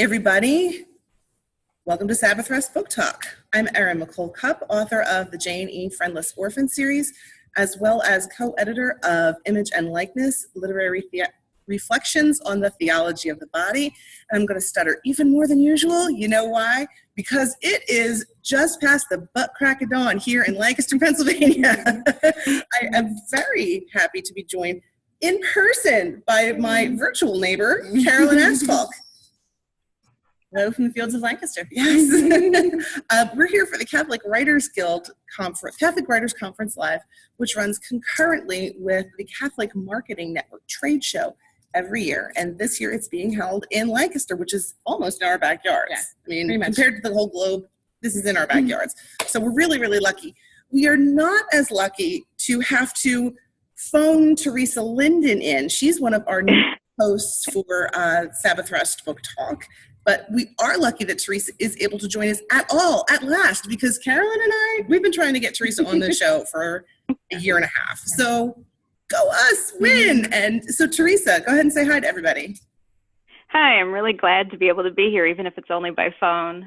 everybody. Welcome to Sabbath Rest Book Talk. I'm Erin McCole Cupp, author of the Jane E. Friendless Orphan series, as well as co-editor of Image and Likeness, Literary Reflections on the Theology of the Body. And I'm going to stutter even more than usual. You know why? Because it is just past the butt crack of dawn here in Lancaster, Pennsylvania. I am very happy to be joined in person by my virtual neighbor, Carolyn Astfalk. Hello from the fields of Lancaster. Yes. We're here for the Catholic Writers Guild Conference, Catholic Writers Conference Live, which runs concurrently with the Catholic Marketing Network trade show every year. And this year it's being held in Lancaster, which is almost in our backyards. Yeah, I mean, compared to the whole globe, this is in our backyards. So we're really, really lucky. We are not as lucky to have to phone Theresa Linden in. She's one of our new hosts for Sabbath Rest Book Talk. But we are lucky that Theresa is able to join us at last, because Carolyn and we've been trying to get Theresa on the show for a year and a half. So go us, win. And so Theresa, go ahead and say hi to everybody. Hi, I'm really glad to be able to be here, even if it's only by phone.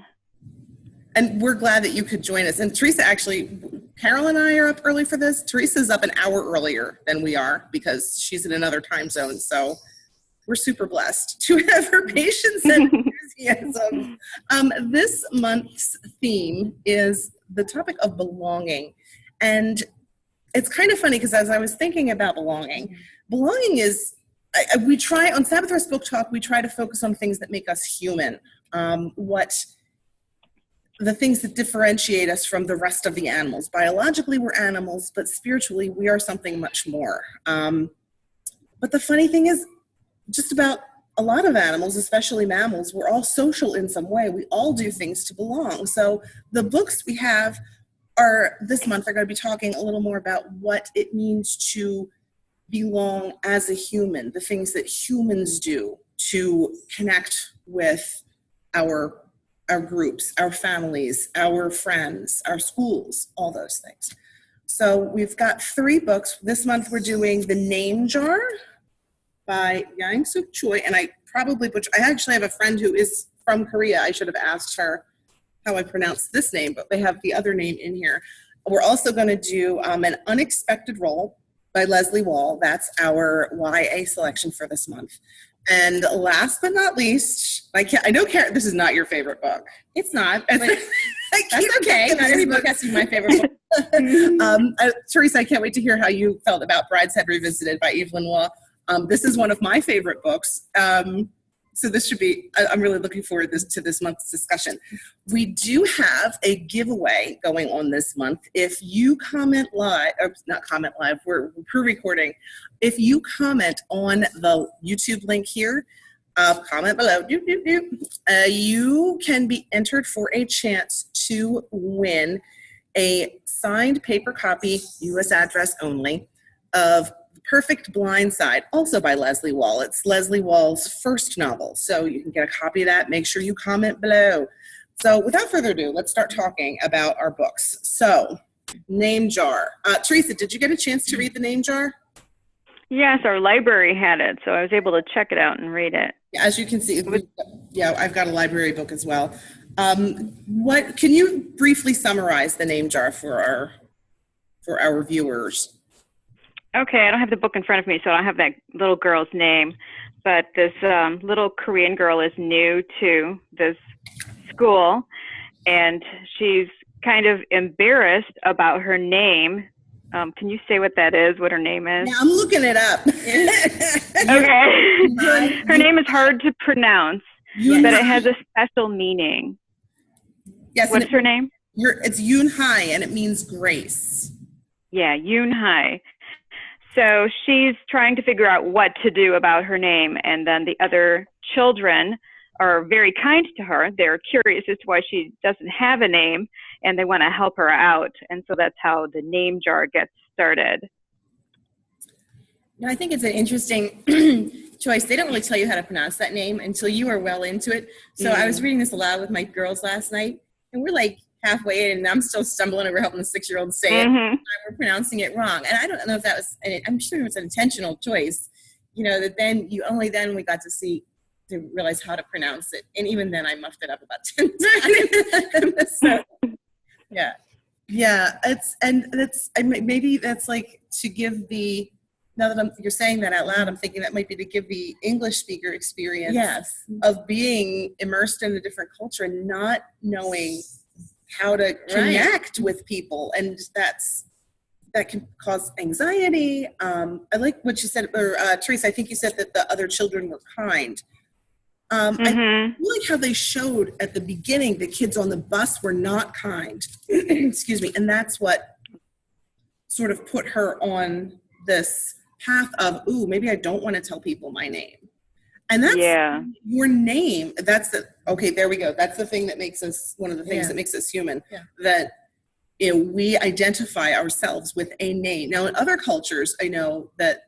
And we're glad that you could join us. And Theresa, actually, Carol and I are up early for this. Teresa's up an hour earlier than we are because she's in another time zone. So we're super blessed to have her patience and enthusiasm. This month's theme is the topic of belonging. And it's kind of funny because as I was thinking about belonging is, we try, on Sabbath Rest Book Talk, we try to focus on things that make us human. The things that differentiate us from the rest of the animals. Biologically, we're animals, but spiritually, we are something much more. But the funny thing is, just about a lot of animals, especially mammals, we're all social in some way. We all do things to belong. So the books we have this month are going to be talking a little more about what it means to belong as a human, the things that humans do to connect with our groups, our families, our friends, our schools, all those things. So we've got 3 books. This month we're doing The Name Jar by Yangsook Choi, and I actually have a friend who is from Korea. I should have asked her how I pronounce this name, but they have the other name in here. We're also going to do An Unexpected Role by Leslea Wahl. That's our YA selection for this month. And last but not least, I know, Karen, this is not your favorite book. It's not. But that's okay. Not every book has to be my favorite book. Theresa, I can't wait to hear how you felt about Brideshead Revisited by Evelyn Waugh. This is one of my favorite books. So this should be, I'm really looking forward to this month's discussion. We do have a giveaway going on this month. If you comment live, or not comment live, we're pre-recording. If you comment on the YouTube link here, comment below, you can be entered for a chance to win a signed paper copy, U.S. address only, of Perfect Blindside, also by Leslea Wahl. It's Leslea Wahl's first novel, so you can get a copy of that. Make sure you comment below. So without further ado, let's start talking about our books. So, Name Jar. Theresa, did you get a chance to read The Name Jar? Yes, our library had it, so I was able to check it out and read it. As you can see, I've got a library book as well. Can you briefly summarize The Name Jar for our viewers? Okay, I don't have the book in front of me, so I don't have that little girl's name. But this little Korean girl is new to this school, and she's kind of embarrassed about her name. Can you say what that is, what her name is? Yeah, I'm looking it up. Okay. Her name is hard to pronounce, but it has a special meaning. Yes. What's her name? It's Yoon Hai, and it means grace. Yeah, Yoon Hai. So she's trying to figure out what to do about her name, and then the other children are very kind to her. They're curious as to why she doesn't have a name, and they want to help her out. And so that's how the name jar gets started. No, I think it's an interesting choice. They don't really tell you how to pronounce that name until you are well into it. So I was reading this aloud with my girls last night, and we're like halfway in, and I'm still stumbling over helping the 6-year-old say it. And we're pronouncing it wrong. And I don't know if that was, I'm sure it was an intentional choice, that then we got to see to realize how to pronounce it. And even then I muffed it up about 10 times. So, yeah. Yeah, maybe that's like to give the, now that you're saying that out loud, I'm thinking that might be to give the English speaker experience Yes. of being immersed in a different culture and not knowing how to connect with people. And that can cause anxiety. I like what you said, or Theresa, I think you said that the other children were kind. I like how they showed at the beginning the kids on the bus were not kind. Excuse me. And that's what sort of put her on this path of, ooh, maybe I don't want to tell people my name. And that's your name. Okay, there we go. That's the thing that makes us, one of the things that makes us human, that we identify ourselves with a name. Now, in other cultures, I know that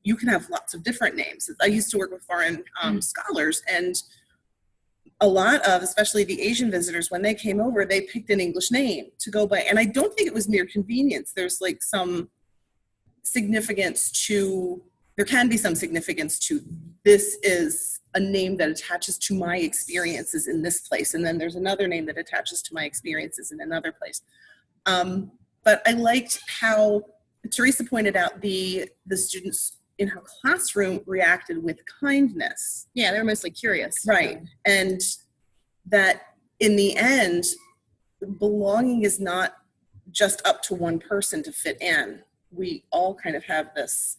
you can have lots of different names. I used to work with foreign scholars, and a lot of, especially the Asian visitors, when they came over, they picked an English name to go by. And I don't think it was mere convenience. There's like some significance to, there can be some significance to, this is a name that attaches to my experiences in this place. And then there's another name that attaches to my experiences in another place. But I liked how Theresa pointed out the students in her classroom reacted with kindness. Yeah, they were mostly curious. Right. And that in the end, belonging is not just up to one person to fit in. We all kind of have this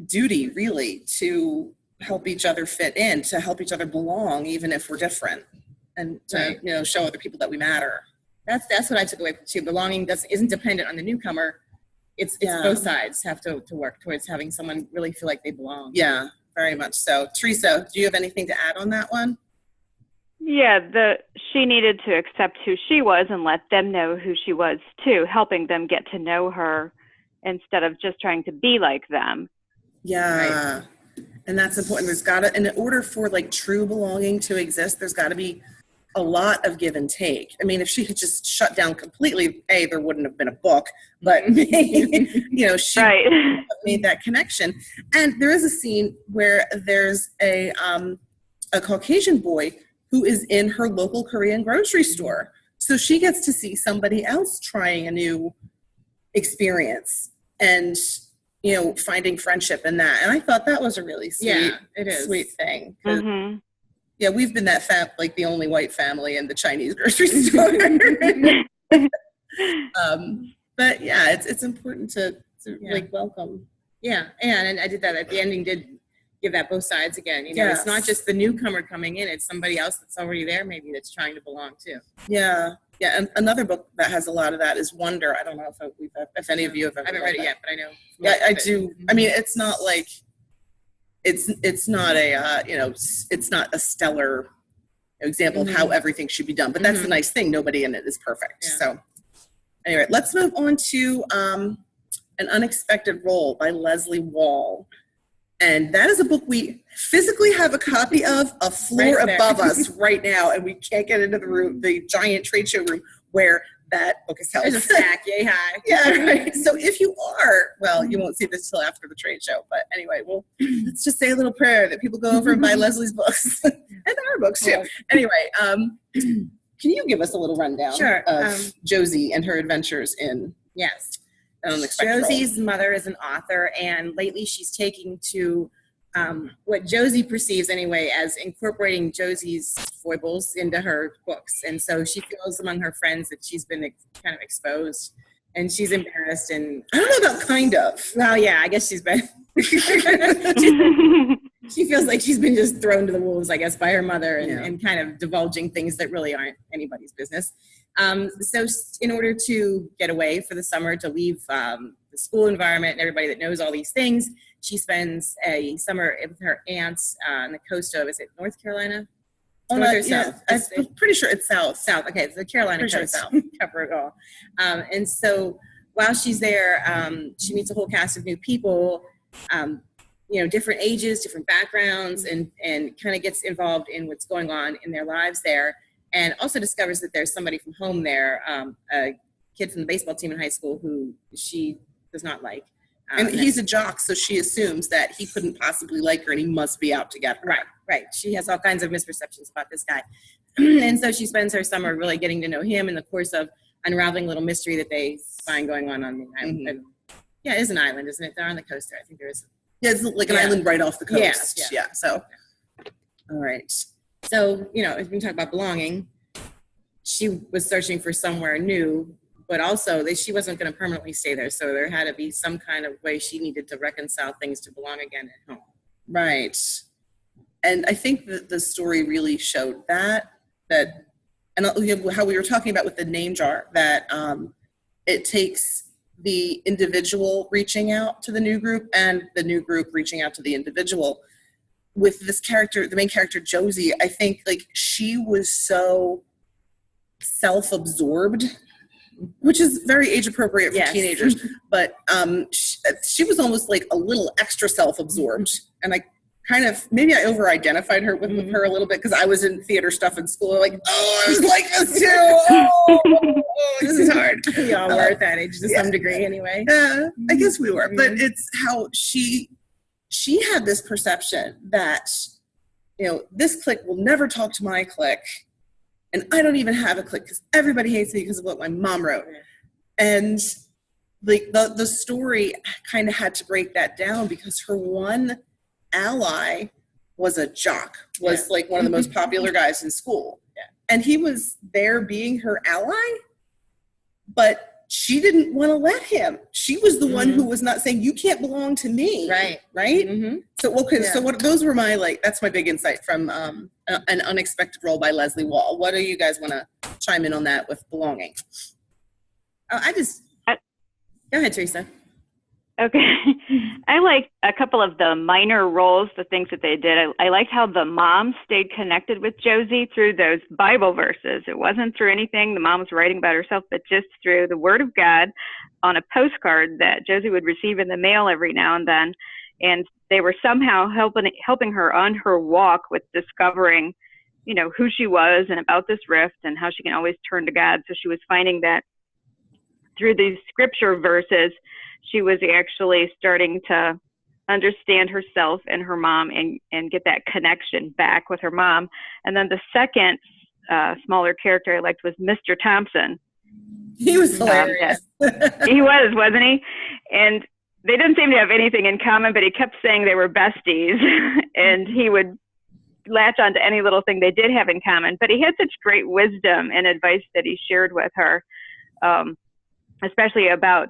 duty, really, to help each other fit in, to help each other belong, even if we're different, and to show other people that we matter. That's what I took away from too. Belonging isn't dependent on the newcomer. It's both sides have to work towards having someone really feel like they belong. Yeah, very much so. Theresa, do you have anything to add on that one? Yeah, she needed to accept who she was and let them know who she was too, helping them get to know her instead of just trying to be like them. Yeah, right. And that's important. There's in order for like true belonging to exist, there's got to be a lot of give and take. I mean, if she had just shut down completely, there wouldn't have been a book, but she made that connection. And there is a scene where there's a Caucasian boy who is in her local Korean grocery store. So she gets to see somebody else trying a new experience and, finding friendship in that. And I thought that was a really sweet thing. Mm-hmm. Yeah, we've been that like the only white family in the Chinese grocery store. But yeah, it's important to like welcome. Yeah, and I did that at the ending. Did give that both sides again. It's not just the newcomer coming in; it's somebody else that's already there, maybe that's trying to belong too. Yeah. And another book that has a lot of that is Wonder. I don't know if any of you have ever. I haven't read it yet, but I know. Yeah, I do. I mean, it's not like. It's not a it's not a stellar example of how everything should be done, but that's the nice thing. Nobody in it is perfect. Yeah. So anyway, let's move on to An Unexpected Role by Leslea Wahl. And that is a book we physically have a copy of a floor above us right now, and we can't get into the room, the giant trade show room where that book is held. There's a stack, yay high. Yeah, right. So if you are, well, you won't see this till after the trade show. But anyway, let's just say a little prayer that people go over and buy Leslie's books and our books too. Anyway, can you give us a little rundown of Josie and her adventures in An Unexpected Josie's Role? mother is an author, and lately she's taking to what Josie perceives anyway as incorporating Josie's foibles into her books. And so she feels among her friends that she's been kind of exposed, and she's embarrassed. And I don't know about kind of. Well, yeah, I guess she's been. She feels like she's been just thrown to the wolves, I guess, by her mother and kind of divulging things that really aren't anybody's business. So in order to get away for the summer, to leave the school environment and everybody that knows all these things, she spends a summer with her aunts on the coast of, is it North Carolina? North or South? I'm pretty sure it's South. South, okay, it's the Carolina coast. Sure it's South. Cover it all. And so while she's there, she meets a whole cast of new people, different ages, different backgrounds, and kind of gets involved in what's going on in their lives there. And also discovers that there's somebody from home there, a kid from the baseball team in high school who she does not like. And he's a jock, so she assumes that he couldn't possibly like her and he must be out to get her. Right. She has all kinds of misperceptions about this guy. And so she spends her summer really getting to know him in the course of unraveling a little mystery that they find going on the island. Mm-hmm. Yeah, it is an island, isn't it? They're on the coast there. I think there is. Yeah, it's like an island right off the coast. Yeah. So, all right. So, as we talk about belonging, she was searching for somewhere new, but also she wasn't going to permanently stay there. So there had to be some kind of way she needed to reconcile things to belong again at home. Right. And I think that the story really showed that, and how we were talking about with the name jar, that it takes the individual reaching out to the new group and the new group reaching out to the individual. With this character, the main character, Josie, I think like she was so self-absorbed, which is very age appropriate for teenagers, but she was almost like a little extra self-absorbed. And I kind of, maybe I over-identified her with her a little bit because I was in theater stuff in school. Like, I was like this too. Oh, this is hard. We all were at that age to some degree anyway. I guess we were, but it's how she had this perception that, this clique will never talk to my clique. And I don't even have a clique because everybody hates me because of what my mom wrote. And like the story kind of had to break that down because her one ally was a jock, was like one of the most popular guys in school. And he was there being her ally, but she didn't want to let him. She was the one who was not saying, you can't belong to me. Right. Mm-hmm. So, so those were that's my big insight from An Unexpected Role by Leslea Wahl. What do you guys want to chime in on that with belonging? Go ahead, Theresa. Okay. I liked a couple of the minor roles, the things that they did. I liked how the mom stayed connected with Josie through those Bible verses. It wasn't through anything the mom was writing about herself, but just through the Word of God on a postcard that Josie would receive in the mail every now and then. And they were somehow helping her on her walk with discovering, who she was and about this rift and how she can always turn to God. So she was finding that through these scripture verses, she was actually starting to understand herself and her mom and get that connection back with her mom. And then the second smaller character I liked was Mr. Thompson. He was hilarious. He was, wasn't he? And they didn't seem to have anything in common, but he kept saying they were besties, and he would latch on to any little thing they did have in common. But he had such great wisdom and advice that he shared with her, especially about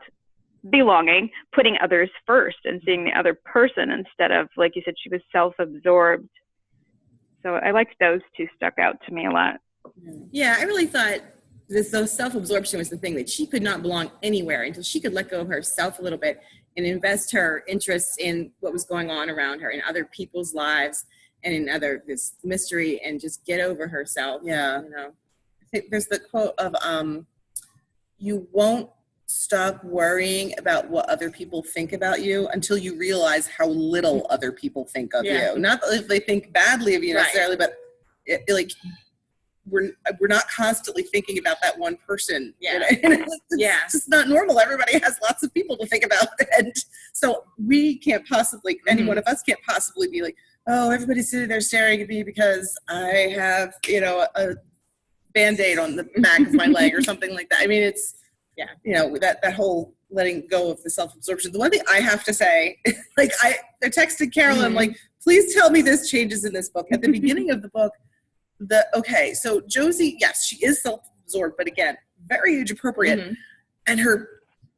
belonging, putting others first and seeing the other person instead of, like you said, she was self-absorbed. So I liked those two, stuck out to me a lot. Yeah, I really thought self-absorption was the thing, that she could not belong anywhere until she could let go of herself a little bit and invest her interests in what was going on around her, in other people's lives and in this mystery, and just get over herself. Yeah. I think there's the quote of, you won't stop worrying about what other people think about you until you realize how little other people think of you. Not if they think badly of you necessarily, but we're not constantly thinking about that one person. It's just not normal. Everybody has lots of people to think about, and so we can't possibly, any one of us can't possibly be like, oh, everybody's sitting there staring at me because I have a Band-Aid on the back of my leg or something like that. I mean, it's that whole letting go of the self-absorption. The one thing I have to say, I texted Carolyn, I'm like, please tell me this changes in this book. At the beginning of the book, so Josie, yes, she is self-absorbed, but again, very age appropriate. And her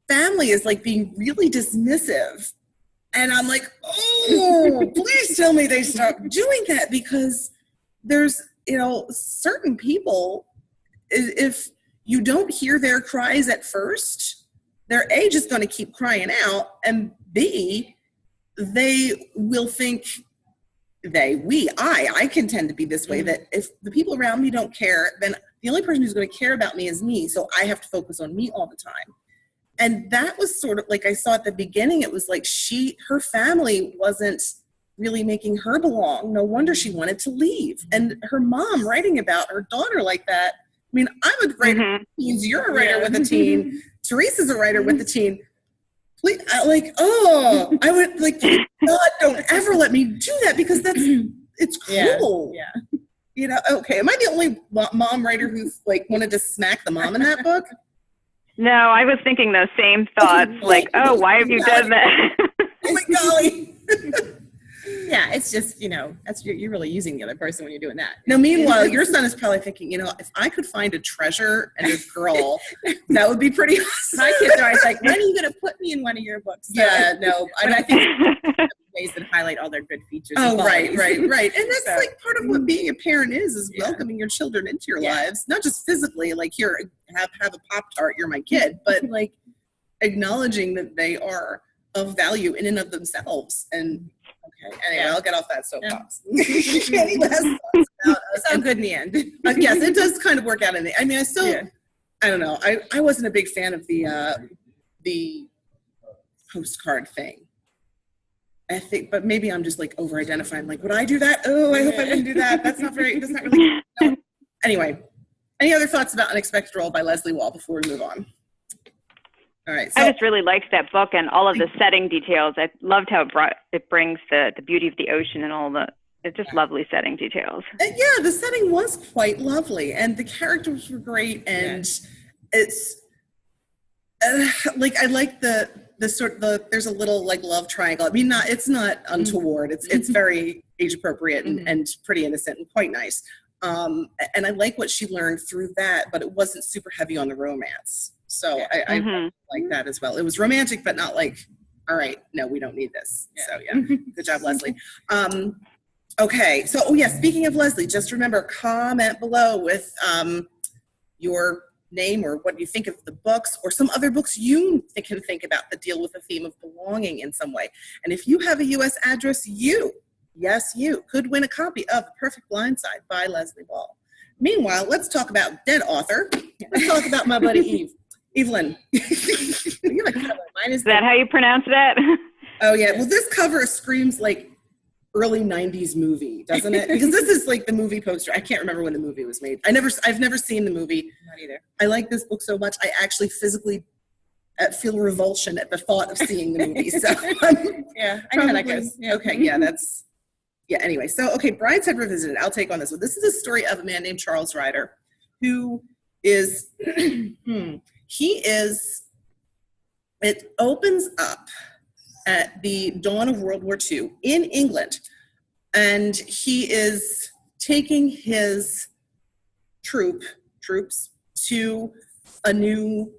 family is being really dismissive. And I'm like, oh, please tell me they stop doing that, because there's, certain people, if you don't hear their cries at first, they're A, just going to keep crying out, and B, they will think, I can tend to be this way, that if the people around me don't care, then the only person who's going to care about me is me, so I have to focus on me all the time. And that was sort of I saw at the beginning, it was her family wasn't really making her belong. No wonder she wanted to leave. And her mom writing about her daughter like that, I mean, I'm a writer with teens, you're a writer with a teen, Theresa's a writer with a teen. please, I would like, God, don't ever let me do that because it's cruel. Yeah. You know, okay, am I the only mom writer who's like wanted to smack the mom in that book? No, I was thinking those same thoughts, like, oh, why have you done that? Oh my golly. Yeah, it's just, you know, you're really using the other person when you're doing that. Now, meanwhile, your son is probably thinking, you know, if I could find a treasure and a girl, that would be pretty awesome. My kids are always like, when are you going to put me in one of your books? So, Yeah, no, but I think ways that highlight all their good features. Oh, and right. qualities. And that's like part of what being a parent is welcoming your children into your lives, not just physically, like here, have a Pop-Tart, you're my kid, but like acknowledging that they are of value in and of themselves. And okay, anyway, I'll get off that soapbox. Any last thoughts about us? It's all good in the end. Yes, it does kind of work out in the, I mean, I still, I don't know. I wasn't a big fan of the postcard thing. I think, but maybe I'm just like over-identifying. Like, would I do that? Oh, I hope I wouldn't do that. That's not really. No. Anyway, any other thoughts about Unexpected Role by Leslea Wahl before we move on? All right. So, I just really liked that book and all of the setting details. I loved how it brings the beauty of the ocean and all it's just lovely setting details. Yeah, the setting was quite lovely, and the characters were great, and it's like I like the there's a little like love triangle. I mean, it's not untoward. It's very age appropriate and pretty innocent and quite nice. And I like what she learned through that, but it wasn't super heavy on the romance. So I like that as well. It was romantic, but not like, all right, no, we don't need this. So good job, Leslea. Okay, so speaking of Leslea, just remember, comment below with your name or what you think of the books or some other books you can think about that deal with the theme of belonging in some way. And if you have a U.S. address, you could win a copy of The Perfect Blind Side by Leslea Wahl. Meanwhile, let's talk about dead author. Let's talk about my buddy Evelyn. You have a cover. Mine is that how you pronounce that? Oh yeah. Well, this cover screams like early 90s movie, doesn't it? Because this is like the movie poster. I can't remember when the movie was made. I've never seen the movie. Not either. I like this book so much. I actually physically feel revulsion at the thought of seeing the movie. So I know how that goes. Yeah. Okay. Yeah. Anyway. So, Brideshead Revisited. I'll take on this one. This is a story of a man named Charles Ryder who is, it opens up at the dawn of World War II in England, and he is taking his troops to a new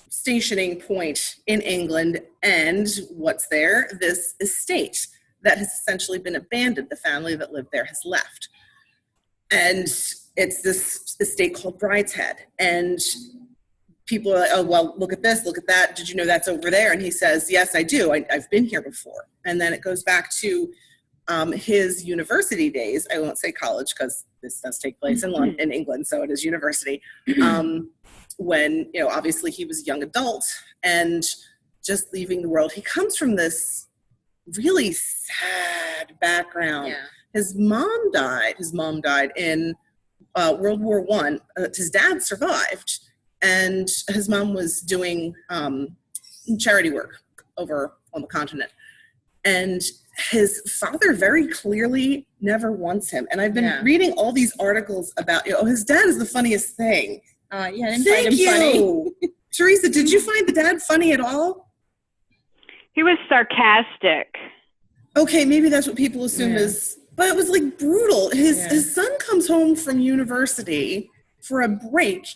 stationing point in England, and what's there? This estate that has essentially been abandoned. The family that lived there has left, and it's this estate called Brideshead, and people are like, oh, well, look at this, look at that. Did you know that's over there? And he says, yes, I do. I've been here before. And then it goes back to his university days. I won't say college because this does take place in England, so it is university. When, obviously he was a young adult and just leaving the world. He comes from this really sad background. Yeah. His mom died in World War I. His dad survived. And his mom was doing charity work over on the continent. And his father very clearly never wants him. And I've been reading all these articles about, his dad is the funniest thing. I didn't find him funny. Theresa, did you find the dad funny at all? He was sarcastic. Okay, maybe that's what people assume is, but it was like brutal. His son comes home from university for a break,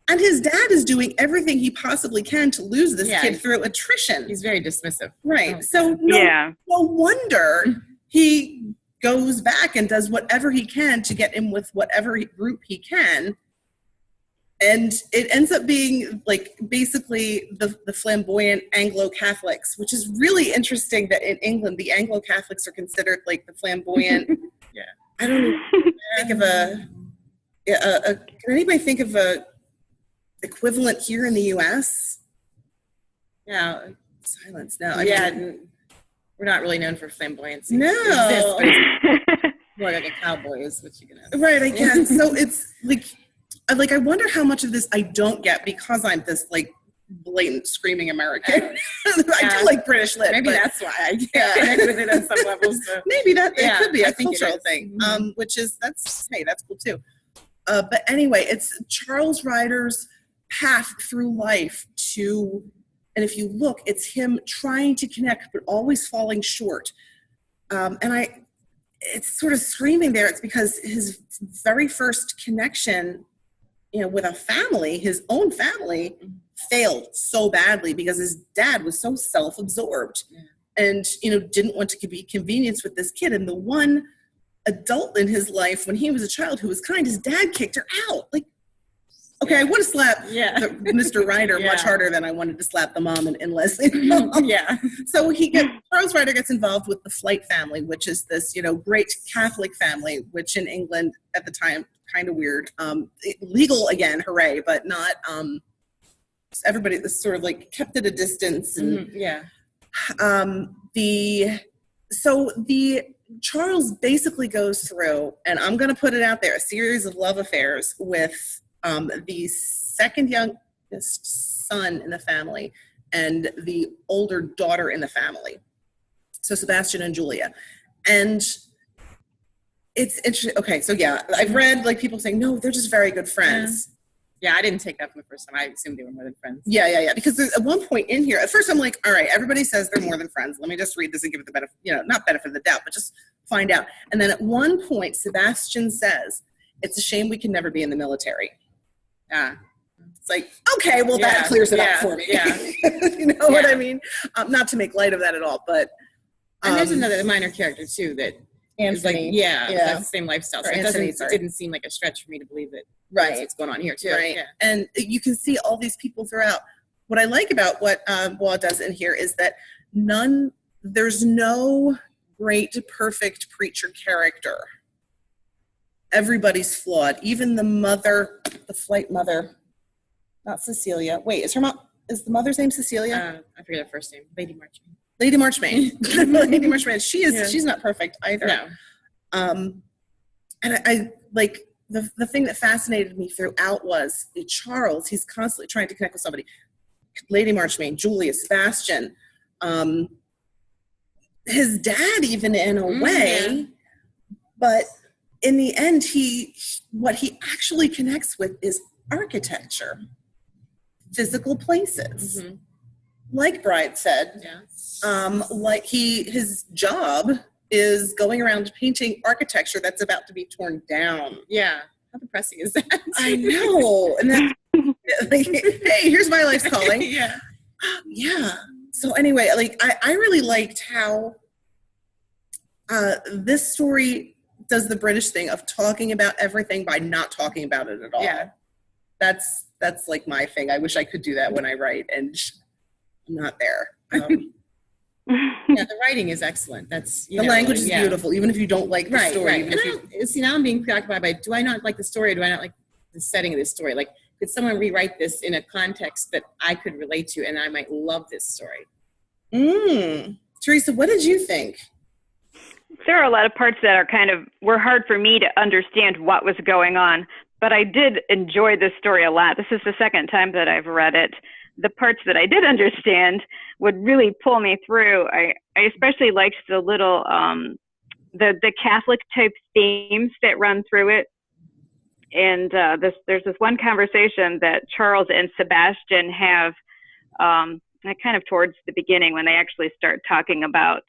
and his dad is doing everything he possibly can to lose this kid through attrition. He's very dismissive. Right. So no wonder he goes back and does whatever he can to get in with whatever group he can. And it ends up being like basically the flamboyant Anglo-Catholics, which is really interesting that in England, the Anglo-Catholics are considered like the flamboyant. I don't even think of can anybody think of a equivalent here in the U.S.? Yeah. Silence. No. We're not really known for flamboyance. No. More like a cowboy is what you can have. Right, I guess. So it's like I wonder how much of this I don't get because I'm this like blatant screaming American. I do like British lit. Maybe that's why I connect with it on some levels. So. Maybe it could be a think cultural thing, which is, that's cool too. But anyway, it's Charles Ryder's path through life and if you look, it's him trying to connect, but always falling short. It's sort of screaming there. It's because his very first connection, with a family, his own family, failed so badly because his dad was so self-absorbed and, didn't want to be convenienced with this kid. And the one adult in his life when he was a child who was kind, his dad kicked her out. Like, okay, I would have slapped Mr. Ryder much harder than I wanted to slap the mom and Leslea. So Charles Ryder gets involved with the Flight family, which is this, great Catholic family, which in England at the time, kind of weird. Legal again, hooray, but not, everybody was sort of like kept at a distance. And, Charles basically goes through, and I'm going to put it out there, a series of love affairs with the second youngest son in the family and the older daughter in the family. So Sebastian and Julia. And it's interesting. Okay, so I've read people saying, no, they're just very good friends. Yeah, I didn't take that from the first time. I assumed they were more than friends. Yeah. Because at one point in here, at first I'm like, all right, everybody says they're more than friends. Let me just read this and give it the benefit, not benefit of the doubt, but just find out. And then at one point, Sebastian says, it's a shame we can never be in the military. It's like, okay, well, that clears it up for me. You know what I mean? Not to make light of that at all, but. And there's another minor character, too, that Anthony. That's the same lifestyle. So it didn't seem like a stretch for me to believe that that's what's going on here, too. Right. Yeah. And you can see all these people throughout. What I like about what Waugh does in here is that there's no great, perfect preacher character. Everybody's flawed. Even the mother, the flight mother, not Cecilia. Wait, is the mother's name Cecilia? I forget her first name. Lady Marchmain. Lady Marchmain. She's not perfect either. No. And I like the thing that fascinated me throughout was Charles. He's constantly trying to connect with somebody. Lady Marchmain, Julia, Sebastian, his dad, even in a way, but in the end, what he actually connects with is architecture, physical places. Like Bride said, his job is going around painting architecture that's about to be torn down. Yeah. How depressing is that? I know. And then, hey, here's my life's calling. So anyway, I really liked how this story does the British thing of talking about everything by not talking about it at all. Yeah. That's like my thing. I wish I could do that when I write, and I'm not there. The writing is excellent. That's the language is beautiful, even if you don't like the story. Right. See, now I'm being preoccupied by, do I not like the story, or do I not like the setting of this story? Like, could someone rewrite this in a context that I could relate to, and I might love this story? Theresa, what did you think? There are a lot of parts that were hard for me to understand what was going on, but I did enjoy this story a lot. This is the second time that I've read it. The parts that I did understand would really pull me through. I especially liked the little, the Catholic type themes that run through it. And there's this one conversation that Charles and Sebastian have, kind of towards the beginning when they actually start talking about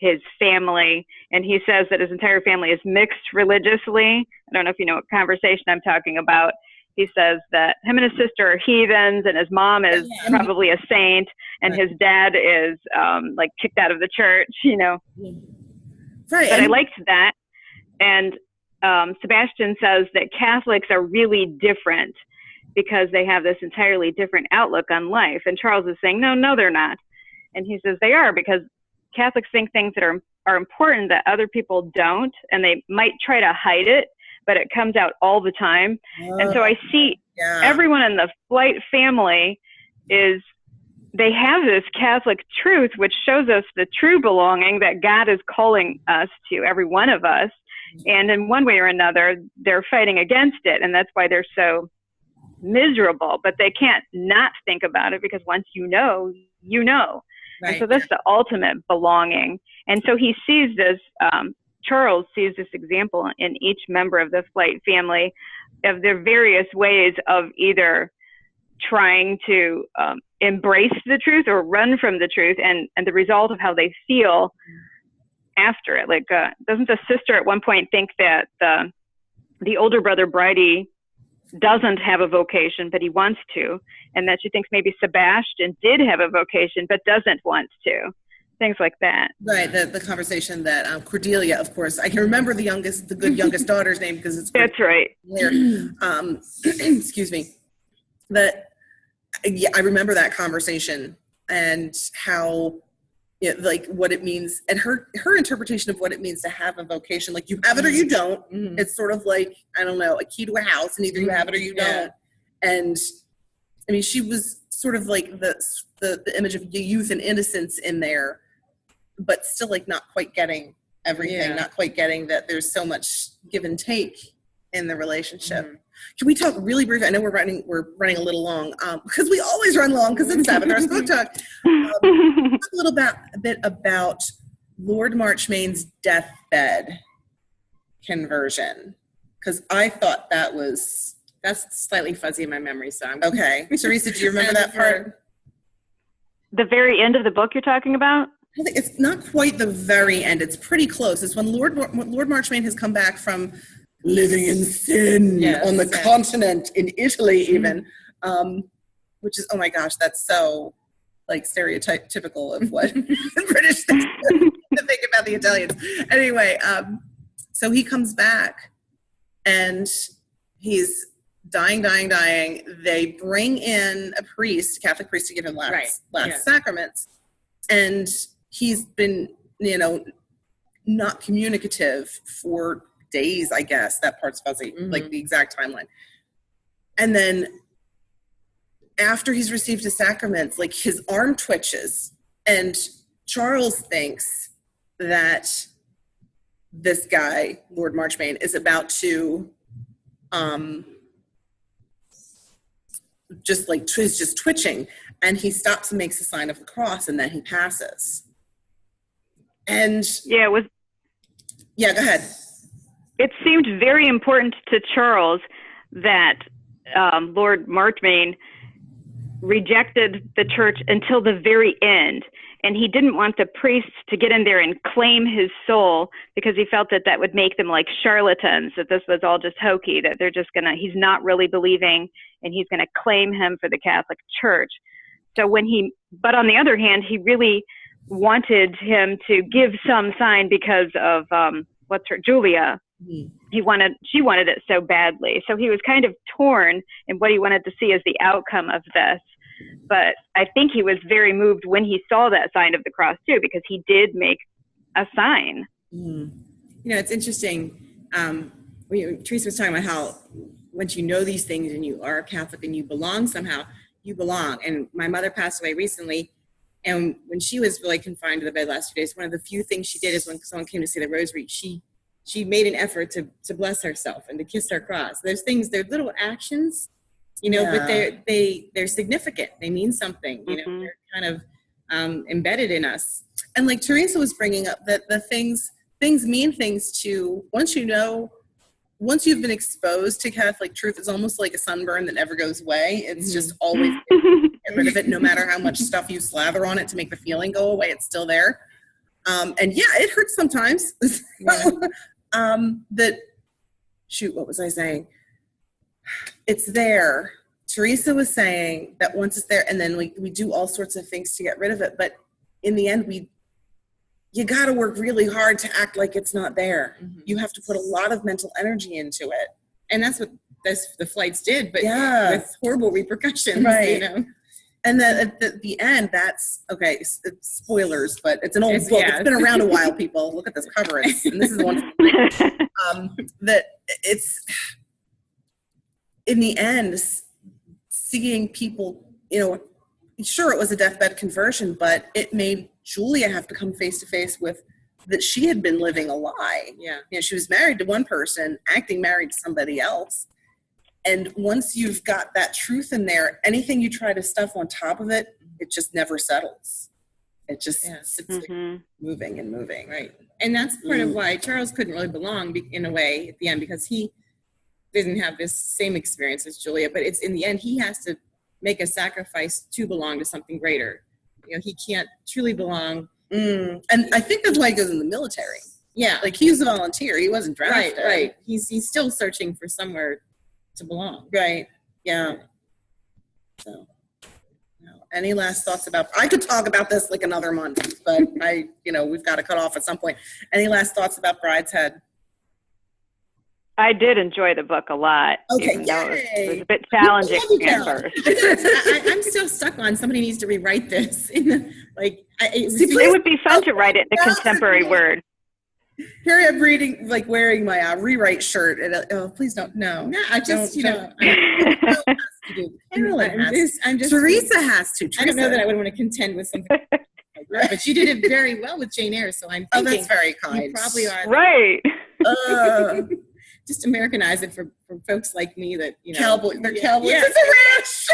his family, and he says that his entire family is mixed religiously. I don't know if you know what conversation I'm talking about. He says that him and his sister are heathens, and his mom is probably a saint, and his dad is kicked out of the church, Right. But I liked that. And Sebastian says that Catholics are really different because they have this entirely different outlook on life. And Charles is saying, no, they're not. And he says they are, because Catholics think things that are important that other people don't, and they might try to hide it, but it comes out all the time. And so I see everyone in the Flight family they have this Catholic truth, which shows us the true belonging that God is calling us to, every one of us. And in one way or another, they're fighting against it. And that's why they're so miserable, but they can't not think about it, because once you know, you know. Right. And so that's the ultimate belonging. And so he sees this, Charles sees this example in each member of the Flight family of their various ways of either trying to embrace the truth or run from the truth, and the result of how they feel after it. Like, doesn't the sister at one point think that the older brother, Bridie, doesn't have a vocation, but he wants to, and that she thinks maybe Sebastian did have a vocation, but doesn't want to? Things like that. Right. The conversation that Cordelia, of course, I can remember the good youngest daughter's name because it's that's right. Excuse me. I remember that conversation and how, like, what it means, and her interpretation of what it means to have a vocation. Like, you have it or you don't. Mm-hmm. It's sort of like, I don't know, a key to a house, and either you have it or you don't. And I mean, she was sort of like the image of youth and innocence in there, but still, like, not quite getting everything, not quite getting that there's so much give and take in the relationship. Mm-hmm. Can we talk really briefly? I know we're running a little long, because we always run long because it's Sabbath Rest Book Talk. Talk a bit about Lord Marchmain's deathbed conversion, because I thought that's slightly fuzzy in my memory. So okay. Theresa, do you remember that part? The very end of the book you're talking about? I think it's not quite the very end. It's pretty close. It's when Lord Marchmain has come back from living in sin on the continent, in Italy even, which is, oh my gosh, that's so, like, stereotypical of what British think about the Italians. Anyway, so he comes back and he's dying. They bring in a Catholic priest to give him last sacraments, and he's been, not communicative for days, I guess. That part's fuzzy, like the exact timeline. And then after he's received his sacraments, like, his arm twitches, and Charles thinks that this guy, Lord Marchmain, is about to just twitching, and he stops and makes the sign of the cross, and then he passes. And go ahead. It seemed very important to Charles that Lord Marchmain rejected the church until the very end. And he didn't want the priests to get in there and claim his soul, because he felt that would make them like charlatans, that this was all just hokey, that he's not really believing, and he's going to claim him for the Catholic Church. So but on the other hand, he really wanted him to give some sign because of, Julia. She wanted it so badly. So he was kind of torn in what he wanted to see as the outcome of this. But I think he was very moved when he saw that sign of the cross too, because he did make a sign. It's interesting. Theresa was talking about how once you know these things and you are Catholic and you belong somehow, you belong. And my mother passed away recently, and when she was really confined to the bed last few days, one of the few things she did is when someone came to say the rosary, she made an effort to bless herself and to kiss her cross. They're little actions, but they're significant. They mean something, they're kind of embedded in us. And like Theresa was bringing up, that the things mean things to, once you've been exposed to Catholic truth, it's almost like a sunburn that never goes away. It's just always get rid of it, no matter how much stuff you slather on it to make the feeling go away, it's still there. And it hurts sometimes. What was I saying? It's there. Theresa was saying that once it's there, and then we do all sorts of things to get rid of it. But in the end, you got to work really hard to act like it's not there. Mm-hmm. You have to put a lot of mental energy into it. And that's what the flights did, but with horrible repercussions, right. And then at the end, that's, okay, it's spoilers, but it's an old book. Yeah. It's been around a while, people. Look at this cover. And this is the one that it's, in the end, seeing people, sure, it was a deathbed conversion, but it made Julia have to come face to face with that she had been living a lie. Yeah. She was married to one person, acting married to somebody else. And once you've got that truth in there, anything you try to stuff on top of it, it just never settles. It just sits there, moving and moving. Right. And that's part of why Charles couldn't really belong in a way at the end, because he didn't have this same experience as Julia. But it's in the end, he has to make a sacrifice to belong to something greater. You know, he can't truly belong. And I think that's why he goes in the military. Yeah. Like, he was a volunteer. He wasn't drafted. Right. He's still searching for somewhere to belong. Right. Yeah. So, any last thoughts about, I could talk about this like another month, but we've got to cut off at some point. Any last thoughts about Brideshead? I did enjoy the book a lot. Okay, it was a bit challenging at first. I'm still stuck on somebody needs to rewrite this. It would be fun to write it in a contemporary word. Here I'm reading, like, wearing my rewrite shirt, and please don't. No, I just, Carolyn I'm just. Teresa has to. I don't know that I would want to contend with something like that, but you did it very well with Jane Eyre, so I'm thinking. Oh, that's very kind. You probably are. Right. Just Americanize it for folks like me that, Cowboy. They're cowboys. Yeah. It's a ranch.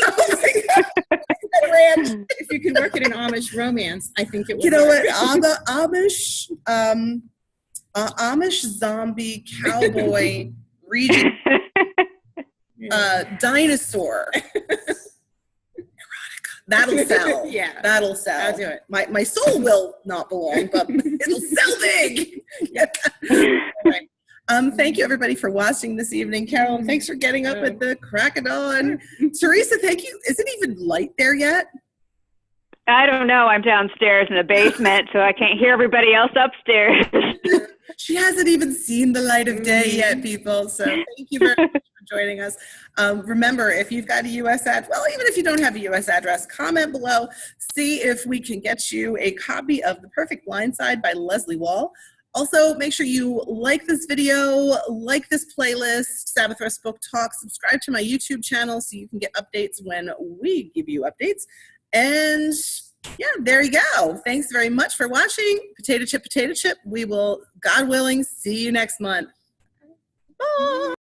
Oh my God. It's a ranch. If you could work at an Amish romance, I think it would. You know work. what? Amish zombie cowboy region dinosaur. That'll sell. Yeah. That'll sell. I'll do it. My soul will not belong, but it'll sell big. Right. Thank you, everybody, for watching this evening. Carolyn, thanks for getting up at the crack of dawn. Teresa, thank you. Is it even light there yet? I don't know. I'm downstairs in the basement, so I can't hear everybody else upstairs. She hasn't even seen the light of day yet, people. So thank you very much for joining us. Remember, if you've got a U.S. address, well, even if you don't have a U.S. address, comment below. See if we can get you a copy of The Perfect Blind Side by Leslea Wahl. Also, make sure you like this video, like this playlist, Sabbath Rest Book Talk, subscribe to my YouTube channel so you can get updates when we give you updates. And yeah, there you go. Thanks very much for watching. Potato chip, potato chip. We will, God willing, see you next month. Bye.